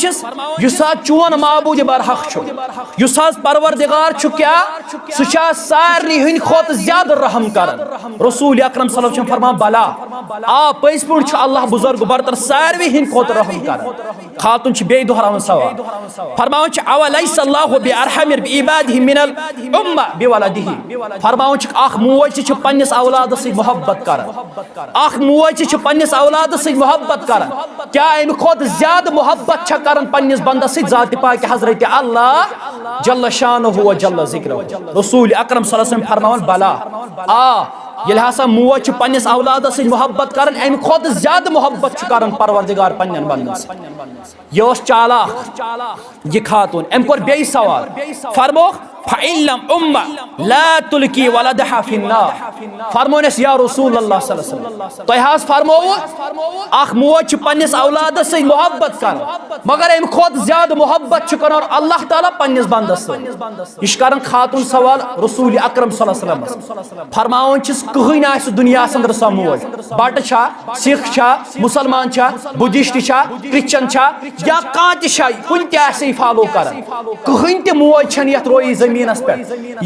युस चोन माबूद बरहक युस परवरदिगार क्या सह सारनी हिंद खोत ज्यादा रहम करन रसूल अकरम सल्लल्लाहु अलैहि वसल्लम फरमान बला आ पज पे अल्लाह बुजुर्ग बरतर सारवी हिंद खोत रहम करन खातून बे दोहरावन सवाल फरमावन अवलैसल्लाहु बिअरहमिर बिइबादिहि मिनल उम्मा बिवलदिहि फरमावन अख मोज पन्निस औलाद सि मोहब्बत कर अख मोज पन्निस औलाद सि मोहब्बत कर क्या अमि खोत ज्यादा मोहब्बत छ करन पन्निस बंदस सि जात पाक हजरत अल्लाह जल्ल शानुहु व जल्ल जिक्रुहु रसूल अकरम सल्लल्लाहु अलैहि वसल्लम फरमावन बला आ ये हसा मोज पन्निस औलाद सि मोहब्बत कर अमि खोत ज्यादा मोहब्बत कर परवरदिगार पन्न बंदन यह चालाक यह खातून अम कोर बे सवाल फरमोक फ़इल्लम उम्मा ला तुल्की वलदहा फिन्नार फरमोनस या रसूल अल्लाह सल्लल्लाहु अलैहि वसल्लम तोह हास फरमोवु अख मोज पन्निस औलाद से मोहब्बत कर मगर अम खोत ज्यादा मोहब्बत कर अल्लाह ताला पन्निस बंदस यह कर खातून सवाल रसूल अकरम सल्लल्लाहु अलैहि वसल्लम फरमावन कहन आस दुनिया अंदर सो मोज बट छा सिख छा मुसलमान छा बुद्धिस्ट छा क्रिश्चियन छा या कह कुन ते फॉलो कर कहन ते मोज छन यथ रोई जमीनस पे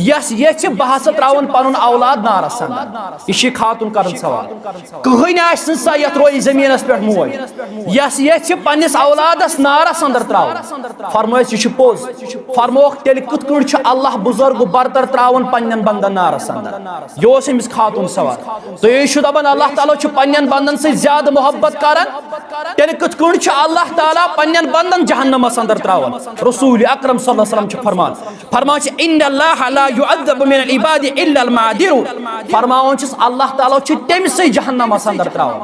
यस ये बह हसा त्रावन पन औलाद नारस अंदर यह खातून कर सवाल कहन सा यथ रोई जमीनस पे मोज यस ये पन्निस औलादस नारस अंदर त्रावन फरमोस यह पोज फरमोक तेल कथ कह अल्लाह बुजुर्ग बरतर त्रावन पन्न बंदन नारस अंदर यह अमिस खातून सवाल तो दपान अल्लाह ताला पन्न बंदन से ज्यादा मोहब्बत कर तेल कथ कह अल्लाह ताला पन्न बंदन जहन्नमस अंदर त्रावन रसूल अकरम सल्लल्लाहु अलैहि वसल्लम फरमान इन्नल्लाह ला युअज़्ज़िबु मिनल इबादि इल्लल मादिरु फरमावन छस अल्लाह ताला छ तेमसे जहन्नमस अंदर त्रावन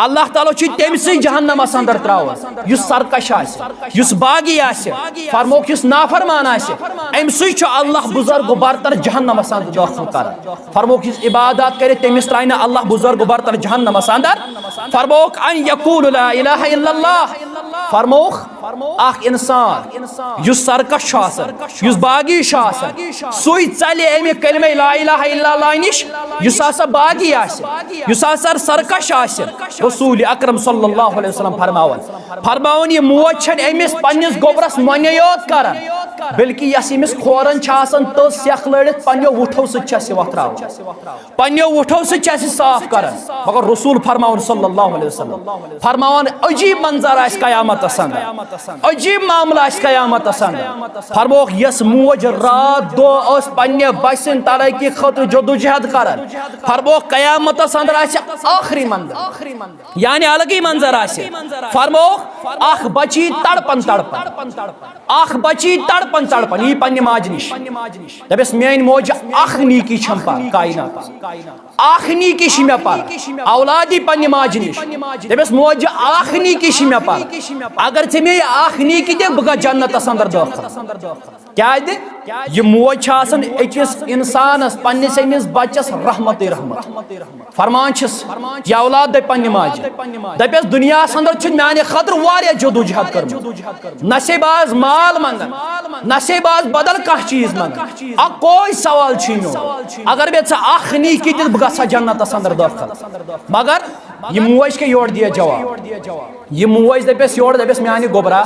अल्लाह ताला छ तेमसे जहन्नमस अंदर त्रावन युस सरकश आसे युस बागी आसे फरमोक युस नाफरमान आसे एमसे छ अल्लाह बुजुर्ग बरतर जहन्नमस अंदर दाखिल कर फरमोक युस इबादत करे तेमस त्राइन अल्लाह बुजुर्ग बरतर जहन्नमस अंदर फरमोक अन यकूल ला इलाहा इल्लल्लाह फरमोक अख इंसान युस सरकश आसन युस बागी आसन सुई चले अमे कलमे ला इलाहा इल्लल्लाह निश युस आसा बागी आसे युस आसा सरकश आसे रसूल अकरम सल्लल्लाहु अलैहि वसल्लम फरमावन ये मोज छन अमिस पन्निस गोबरस मने योत करन बल्कि यस अमिस खोरन छ आसन तो सेख लड़ित पन्यो उठो सु छ से वथराव पन्यो उठो सु छ से साफ करन मगर रसूल फरमावन सल्लल्लाहु अलैहि वसल्लम फरमावन अजीब मंजर आस कयामत संद अजीब मामला आस कयामत संद फरमोक यस मोज रात दो ओस पन्ने बसिन तरक्की खतर जदोजहद करन फरमोक कयामत संद आस आखिरी मंजर यानी अलग ही मंजर आस फरमोक अख बची तड़पन अख बची तड़पन यी पन्ने माज निश दपस मेन मोज अख नीकी छम पर कायनात अख नीकी छ मे पर औलादी पन्ने माज निश दपस मोज अख नीकी छ मे पर अगर चे मे अख नीकी दे बगा जन्नत अंदर दाखिल क्या दे ये मोज छ आसन एकस इंसानस पन्निस अमिस बच्चस रहमत फरमान छस ये औलाद दे पन्ने माज दपस दुनिया अंदर छ माने खतर वारिया जदोजहद कर नशेबाज माल मंगन नशेबाज बदल कह चीज मंगन अब कोई सवाल छीनो अगर बे अख नीकी दे बगा जन्नत अंदर दाखिल मगर ये मोज के योर दिया जवाब ये मोज दपस योर दपस माने गोबरा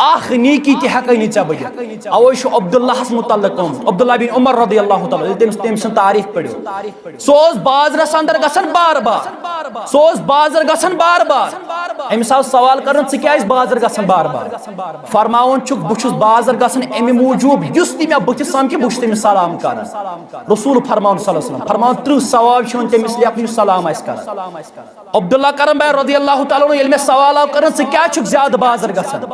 अख नीकी ते हक नी च बज अवै छु अब्दुल्लाह मुतल्लिक अब्दुल्लाह बिन उमर रदियल्लाहु ताला तेम सन तारीख पढ़ो सोस बाजरस अंदर गसन बार बार सोस बाजार गसन बार बार अमिस आव सवाल करन च क्या बाजार गसन बार बार फरमावन छु बुछुस बाजार गसन एमि मौजूब युस ति मे बुछ सम के बुछ तेम सलाम कर रसूल फरमावन सल्लल्लाहु अलैहि वसल्लम फरमावन त्रु सवाब छु तेमिस लेखन सलाम आस कर अब्दुल्लाह करम भाई रदियल्लाहु ताला येल मे सवाल आव करन च क्या छु ज्यादा बाजार गसन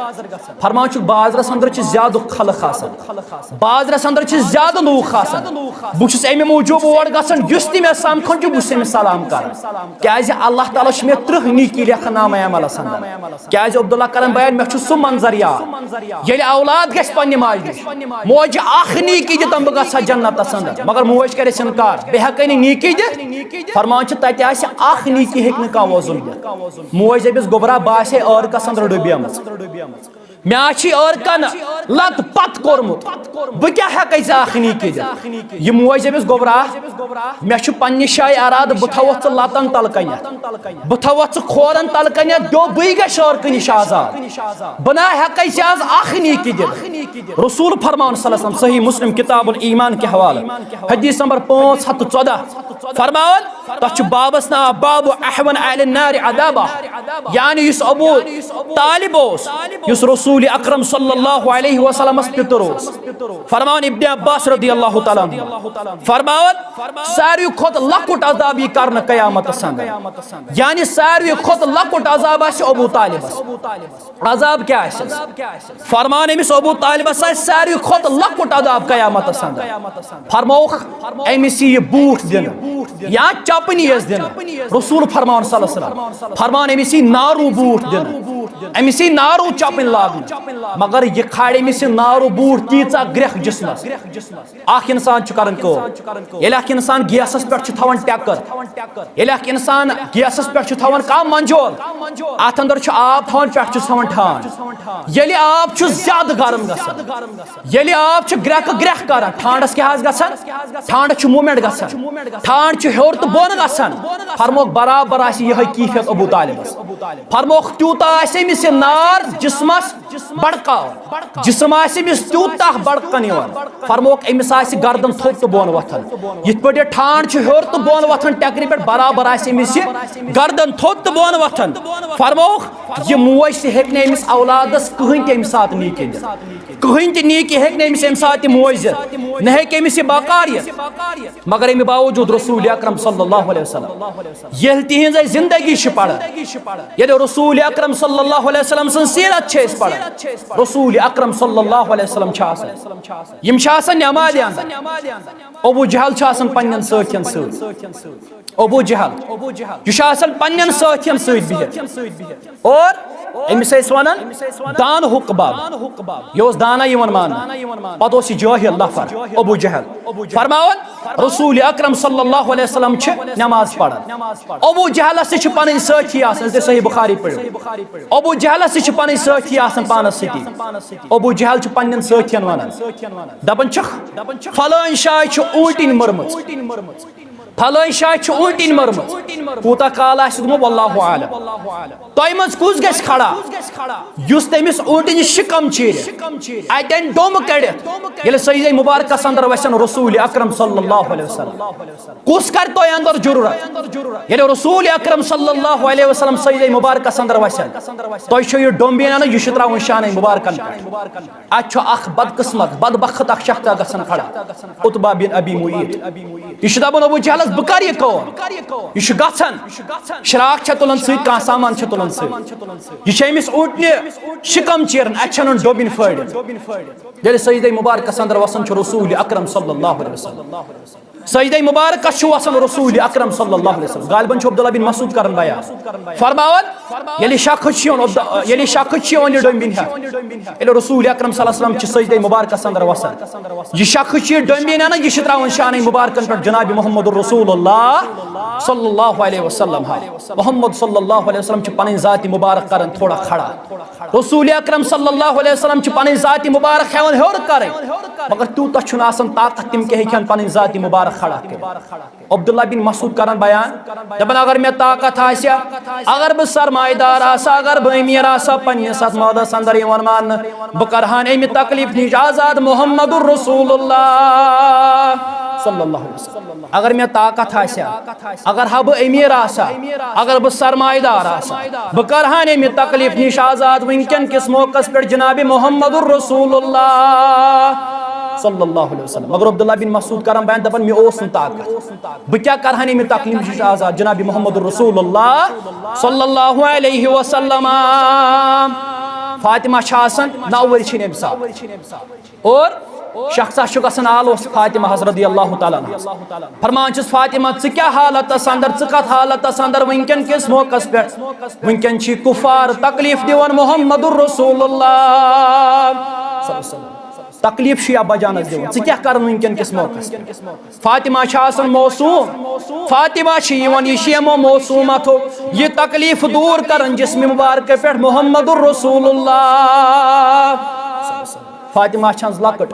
फरमावन छु बाजारस अंदर छु ज्यादा खलक आसन बाजारस अंदर छु ज्यादा लूख आसन बुछ एमि मौजूब और गसन युस ति मे समखन छु बुछ तेमिस सलाम कर क्या अल्लाह ताला छु मे 30 नीकी लेखन नाम अमल अंदर क्या अब्दुल्लाह करम भाई मे छु सु मंजर याद येल औलाद गस पन्ने माज मोज अख नीकी दे तम गस जन्नत अंदर मगर मोज करे इनकार बे हकनी नीकी दे फरमान छु तते आसे अख नीकी हेक न का वजुल मोज अबिस गोबरा बासे और कस अंदर डुबियमस मे आछि और कन लत पत कोरमुत ब क्या हकै अख नीकी दे ये मोज अबिस गोबरा मे छु पन्ने शाय आराद बथवत लतन तलकन बथवत खोरन तलकन दो बई गश और कनि आजाद बना हकै आज अख नीकी दे रसूल फरमान सल्लल्लाहु अलैहि वसल्लम सही मुस्लिम किताबुल ईमान के हवाले हदीस नंबर 514 फरमान तछ बाबस ना बाबु अहवन अहल नार अदाबा यानी युस अबू तालिब ओस युस रसूल अकरम सल्लल्लाहु अलैहि वसल्लम पितर ओस फरमान इब्न अब्बास रदियल्लाहु ताला फरमान सारी खुद लकुट अजाब ये करन कयामत संग यानी सारी खुद लकुट अजाब आस अबू तालिब अजाब क्या आस फरमान अमिस अबू तालिब सारी खुद लकुट अजाब कयामत संग फरमोख अमिस ये बूट दिन या चपनी दिन रसूल फरमान सल्लल्लाहु अलैहि वसल्लम फरमान अमिस नारू बूट दिन अमिस नारू चपन लागन मगर ये खाड़ अमिस नारू बूट तीचा ग्रेख जिस्मस अख इंसान छु करन को येल अख इंसान गैसस पे छु थवन टक्कर येल अख इंसान गैसस पे छु थवन का मंजोल अथ अंदर छु आब थवन पे छु थवन ठान येल आब छु ज्यादा गरम गसन येल आब छु ग्रेख करन ठंडस के हाज गसन ठंड छु मूवमेंट गसन ठंड छु हेर तो बोन गसन फरमोक बराबर आसी यह कीफियत अबू तालिबस फरमोक त्यूता आसे मिस नार जिस्मस बड़का जिस्म आसे मिस त्यूता बड़कन यवन फरमोक अमिस आसे गर्दन थोप तो बोन वथन यित पटे ठाण छु हेर तो बोन वथन टकरी पे बराबर आसे मिस गर्दन थोप तो बोन वथन फरमोक ये मोज से हेक ने अमिस औलादस कहीं ते साथ नीके कहीं ते नीके हेक ने अमिस साथ मोज न हेक अमिस बकार मगर अमि बावजूद रसूल अकरम सल्लल्लाहु अलैहि वसल्लम यह तिहिंज जिंदगी पढ़ ये रसूल अकरम सल्लल्लाहु अलैहि वसल्लम सन सीरत पढ़ रसूल अकरम सल्लल्लाहु अलैहि वसल्लम यम नमाज अबू जहल पन्न साथियन अबू जहल यह पन्न साथियन सहित और अमिस वन दान हुकबाब यह दाना मान पत जाहिल नफर अबू जहल फरमावन रसूल अकरम सल्लल्लाहु अलैहि वसल्लम नमाज पढ़ान अबू जहलस पन साथी सही बुखारी पढ़ो अबू जहलस पन साथी पानस सती अबू जहल पन्न साथियन वन दपन फलान शाय ऊंटिन मरमत फलान शाय ऊंटिन मरमत कूता काल वल्लाहु आलम तोय मज कुस गस खड़ा युस तमिस ऊंटिन शिकम चीर अतन डोम कड़ित ये सईद मुबारक अंदर वसन रसूल अकरम सल्लल्लाहु अलैहि वसल्लम कुस कर तोय अंदर जरूरत ये रसूल अकरम सल्लल्लाहु अलैहि वसल्लम सईद मुबारक अंदर वसन तोय छो ये डोम बिना यह त्रावन शान मुबारक अच्छो अख बदकिस्मत बदबख्त अख शख्त गसन खड़ा उतबा बिन अबी मुईत यह दपन अबू जहल बह कर यह कौम यह गन शराक तुलान सह सामान तुलान सह यह ऊंटने शिकम चीरन अन डोबिन फड़ित ये सईद मुबारक अंदर वसन रसूल अकरम सल्लल्लाहु अलैहि वसल्लम सईद मुबारक वसन रसूल अकरम सल्लल्लाहु अलैहि वसल्लम गालिबन अब्दुल्लाह बिन मसूद कर बयान फरमावन ये शख ये डोबिन ये रसूल अकरम सल्लल्लाहु अलैहि वसल्लम सईद मुबारक अंदर वसन यह शख डोबिन यह त्रावन शान मुबारक पे जनाब मोहम्मद रसूलुल्लाह सल्लल्लाहु अलैहि वसल्लम मोहम्मद सल्लल्लाहु अलैहि वसल्लम पन जाति मुबारक कर थोड़ा खड़ा रसूल अकरम सल्लल्लाहु अलैहि वसल्लम पन जाति मुबारक हेवन हेर कर मगर तूत ताकत तम के हेन पन जाति मुबारक खड़ा अब्दुल्ला बिन मसूद कर बयान दपन अगर मे ताकत अगर बह सरमायदार अगर बह अमीर पन्नस मादस अंदर मान बह करहान अमि तकलीफ नश आजाद मोहम्मद रसूलुल्लाह सल्लल्लाहु अलैहि वसल्लम अगर मे ताकत अगर हा बह अमीर अगर बह सरमायदार बह करहान अमि तकलीफ नश आजाद वनकन किस मौकस पे जनाब मोहम्मद रसूलुल्लाह सल्लल्लाहु अलैहि वसल्लम मगर अब्दुल्लाह बिन मसूद कर बयान दपन मे ओस ताकत बह क्या करहान अमि तकलीफ नश आजाद जनाब मोहम्मद रसूलुल्लाह सल्लल्लाहु अलैहि वसल्लम फातिमा नौ वर्ष और शख्सा गसन आलोस फातिमा हजरत अल्लाह ताला फरमान फातिमा क्या हालत अंदर कत हालत अंदर वनकन किस मौकस पे वनकन कुफार तकलीफ दिवान मोहम्मद रसूलुल्लाह तकलीफ बजानस दिवान क्या कर वनकन किस मौकस फातिमा मौसूम फातिमा यमो मौसूम अथो यह तकलीफ दूर कर जिस्म मुबारक पे मोहम्मद रसूलुल्लाह फातिमा लकट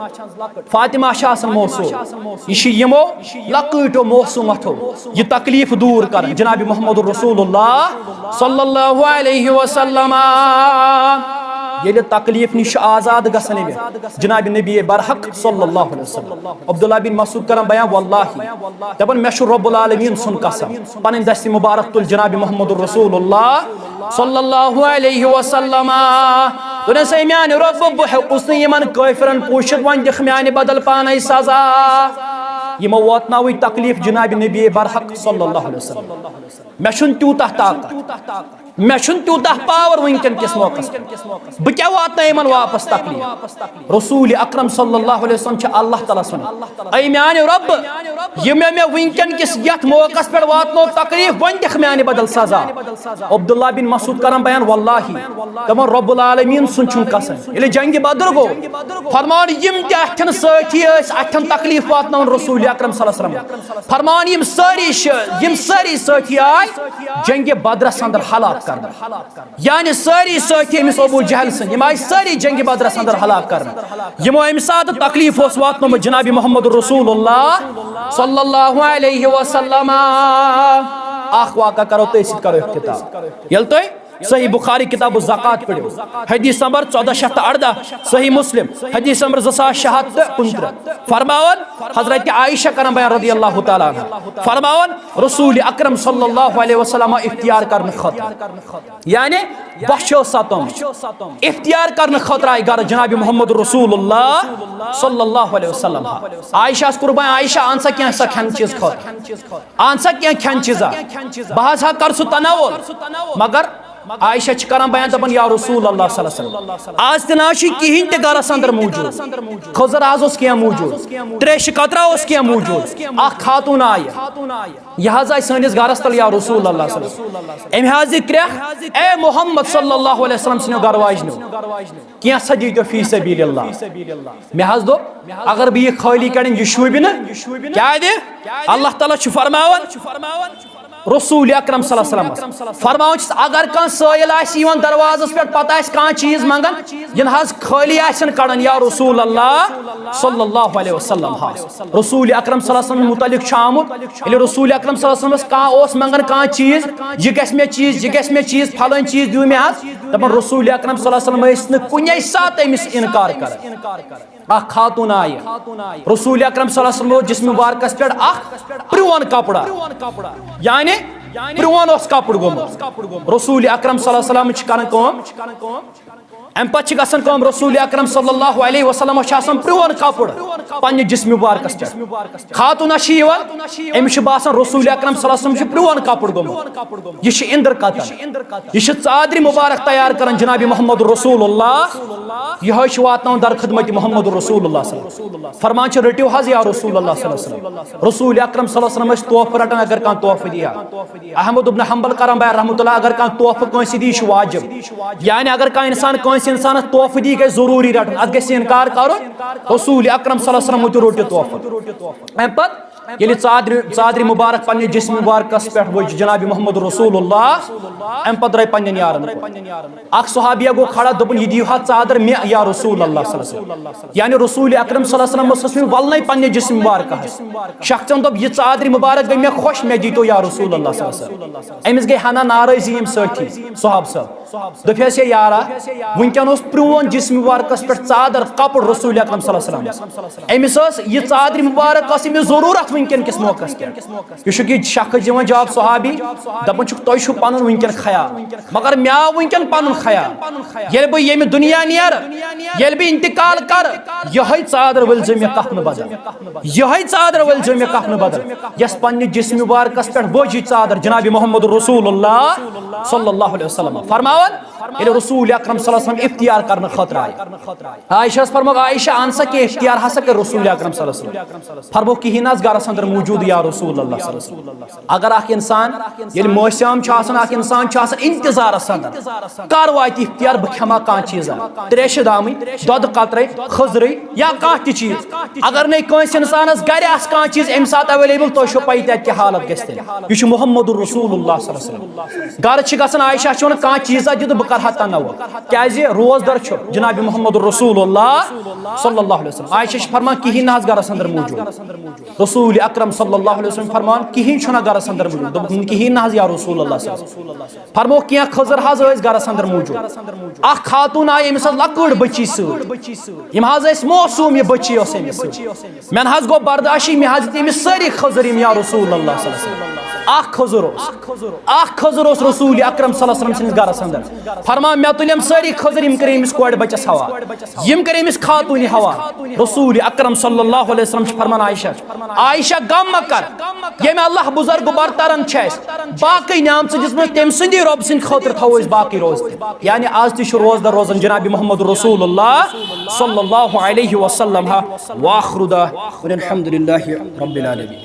फातिमा मौसूम यह यमो लकटो मौसूम अथो यह तकलीफ दूर कर जनाब मोहम्मद रसूलुल्लाह सल्लल्लाहु अलैहि वसल्लम ये तकलीफ नश आजाद गसन जनाब नबी बरहक सल्लल्लाहु अलैहि वसल्लम अब्दुल्लाह बिन मसूद कर बयान वल्लाहि दपन मे रब्बुल आलमीन सुन कसम पन दस्त मुबारक तुल जनाब मोहम्मद रसूलुल्लाह सल्लल्लाहु अलैहि वसल्लम दोनस म्यान रब बह यमन काफिरन पूछत वन दिख म्यान बदल पान सजा यमो वातनाव तकलीफ जनाब नबी बरहक सल्लल्लाहु अलैहि वसल्लम मे तूता ताकत मे तूता पावर वनकन किस मौकस बह क्या वातना यमन वापस तकलीफ रसूल अकरम सल्लल्लाहु अलैहि वसल्लम अल्लाह ताला सन ऐ म्यान रब यह मे वनकन किस यथ मौकस पे वातनो तकलीफ वन दिख म्यान बदल सजा अब्दुल्लाह बिन मसूद कर बयान वल्लाहि दपन रब्बुल आलमीन सुन कसम ये जंग बदर गो फरमान यम अथन साथी अथन तकलीफ वातन रसूल अकरम सल्लल्लाहु अलैहि वसल्लम फरमान यम सारी साथी आय जंग बदरस अंदर हलाक कर यानी सारी साथी अमिस अबू जहल सन यम आय सारी जंग बदरस अंदर हलाक कर यमो अमि सात तकलीफ वातन जनाब मोहम्मद रसूलुल्लाह सल्लल्लाहु अलैहि वसल्लम आख वाका करो तो करो इख्तिताम यल तो सही बुखारी किताब ज़कात पढ़ो हदीस नंबर 1418 सही मुस्लिम हदीस नंबर 2669 फरमावन हजरत आयशा करम बयान रदियल्लाहु तआला अन्हा फरमावन रसूल अकरम सल्लल्लाहु अलैहि वसल्लम इख्तियार करने खतर यानी बशो सतम इख्तियार करने खतर आय गर जनाब मोहम्मद रसूलुल्लाह सल्लल्लाहु अलैहि वसल्लम आयशा कुर्बान आयशा आंसा क्या सा खान चीज खतर आंसा क्या खान चीजा बहासा कर सु तनावुल मगर आयशा करान बयान दपन या रसूल अल्लाह सल्लल्लाहु अलैहि वसल्लम आज तनाशी किहिन ते गरस अंदर मौजूद खजर आज उस क्या मौजूद त्रेश कतरा उस क्या मौजूद आ खातून आय यहाज आय सनिस गरस तल या रसूल अल्लाह सल्लल्लाहु अलैहि वसल्लम एम हाज क्रिया ए मोहम्मद सल्लल्लाहु अलैहि वसल्लम सिनो गरवाजनो क्या सजी तो फी सबीलिल्लाह मे हाज दो अगर भी ये खाली करें ये शुब न क्या दे अल्लाह ताला छु फरमावन रसूल अकरम सल्लल्लाहु अलैहि वसल्लम फरमावन अगर कं साइल आवन दरवाजस पे पता कह चीज मंगन यन हाज खाली कड़न या रसूल अल्लाह सल्लल्लाहु अलैहि वसल्लम रसूल अकरम सल्लल्लाहु अलैहि वसल्लम मुतलिक आमुत रसूल अकरम सल्लल्लाहु अलैहि वसल्लम कह मंगन कह चीज यह गस मे चीज फलन चीज दियो मे हाज दपन रसूल अकरम सल्लल्लाहु अलैहि वसल्लम कुने सात अमिस इनकार कर खातून आय रसूल अकरम सल्लल्लाहु अलैहि वसल्लम जिस्म मुबारकस पे प्रोन कपड़ा यानी प्रोन कपड़ गोमुत रसूल अकरम सल्लल्लाहु अलैहि वसल्लम कर अम पे गम रसूल अकरम सल्लल्लाहु अलैहि वसल्लम प्रोन कपड़ पन्ने जिस्म मुबारकस पे खातून अमिस बासान रसूल अकरम सल्लल्लाहु अलैहि वसल्लम प्रोन कपड़ गोमुत यह इंद्र कतन यह चादर मुबारक तैयार कर जनाब मोहम्मद रसूलुल्लाह यह वातन दर खिदमत मोहम्मद रसूलुल्लाह फरमान रटियो हज या रसूलुल्लाह सल्लल्लाहु अलैहि वसल्लम रसूल अकरम सल्लल्लाहु अलैहि वसल्लम तोहफ रटन अगर कह तोहफ दिया अहमद इब्न हंबल करम बयान रहमतुल्लाह अगर कह तोहफ कंस दी वाजिब यानी अगर कह इंसान इंसान तोहफ दी गई जरूरी रटन अत गि इनकार कर रसूल अकरम सल्लल्लाहु अलैहि वसल्लम रोट तोहफ अम पत ये चादर मुबारक पन्ने जिस्म मुबारकस पे वो जनाब मोहम्मद रसूलुल्लाह अम पत पन्न यारन अख सहाबिया गो खड़ा दोपन यह दियो चादर मे या रसूल अल्लाह सल्लल्लाहु अलैहि वसल्लम यानी रसूल अकरम सल्लल्लाहु अलैहि वसल्लम वलने पन्ने जिस्म मुबारक शख्सन दोप यह चादर मुबारक गई मे खुश मे दीतो या रसूल अल्लाह सल्लल्लाहु अलैहि वसल्लम अमिस गई हना नाराजी यम सठी सहाब सब दफियस यारा वुनकन प्रोन जिस्म मुबारकस पे चादर कपड़ रसूल अकरम सल्लल्लाहु अलैहि वसल्लम अमिस यह चादर मुबारक जरूरत वुनकन किस मौकस पे यह शख्स दिवान जवाब सहाबी दपन तुह पन वुनकन खयाल मगर मे आव वुनकन पन खयाल ये बह ये दुनिया नेर ये बह इंतकाल कर यह चादर वलजो मे कफन बदल यह चादर वलजो मे कफन बदल यस पन्ने जिस्म मुबारकस पे बोझ चादर जनाब मोहम्मद रसूलुल्लाह सल्लल्लाहु अलैहि वसल्लम फरमावन रसूल अकरम सल्लल्लाहु अलैहि वसल्लम इख्तियार करने खतर आय आयशा फरमो आयशा आंसा के इख्तियार हसा कर रसूल अकरम सल्लल्लाहु अलैहि वसल्लम फरमो कहिन गरस अंदर मौजूद या रसूल अल्लाह सल्लल्लाहु अलैहि वसल्लम अगर अख इंसान ये मौसम अख इंसान इंतजार अंदर कर वात इख्तियार बह खमा कह चीज त्रेश दाम दुध कतरे खजर या कह चीज अगर नहीं कंस इंसानस गर कह चीज अम सात अवेलेबल तुह पी तत हालत गि यह मोहम्मद रसूलुल्लाह सल्लल्लाहु अलैहि वसल्लम गर आयशा कह चीजा दित बह कर तनवुर क्या रोजदर जनाब मोहम्मद रसूलुल्लाह सल्लल्लाहु अलैहि वसल्लम आयशा फरमान कहिन ना गरस अंदर मौजूद रसूल अकरम सल्लल्लाहु अलैहि वसल्लम फरमान कहिन छुना गरस अंदर मौजूद दोपन कहिन ना या रसूलुल्लाह फरमो क्या खजर हज गरस अंदर मौजूद अख खातून आय अमिस लकड़ बची सम हज मौसूम यह बची मे हज गो बर्दाशी मे हज अमिस सारी खजर या रसूलुल्लाह सल्लल्लाहु अलैहि वसल्लम अख खजर रसूल अकरम सल्लल्लाहु अलैहि वसल्लम गरस अंदर फरमान मे तुलम सारी खजर यम करे अमिस कोड़ बचस हवा यम करे अमिस खातून हवा रसूल अकरम सल्लल्लाहु अलैहि वसल्लम फरमान आयशा गम मकर ये में अल्लाह बुजुर्ग बरतरन बाकी नाम दिसम तम सद रब सद खतर थो बाकी रोज यानी आज तह रोजदर रोजन जनाब मोहम्मद रसूलुल्लाह सल्लल्लाहु अलैहि वसल्लम वाखिर दाअवाना अनिल हम्दुलिल्लाहि रब्बिल आलमीन।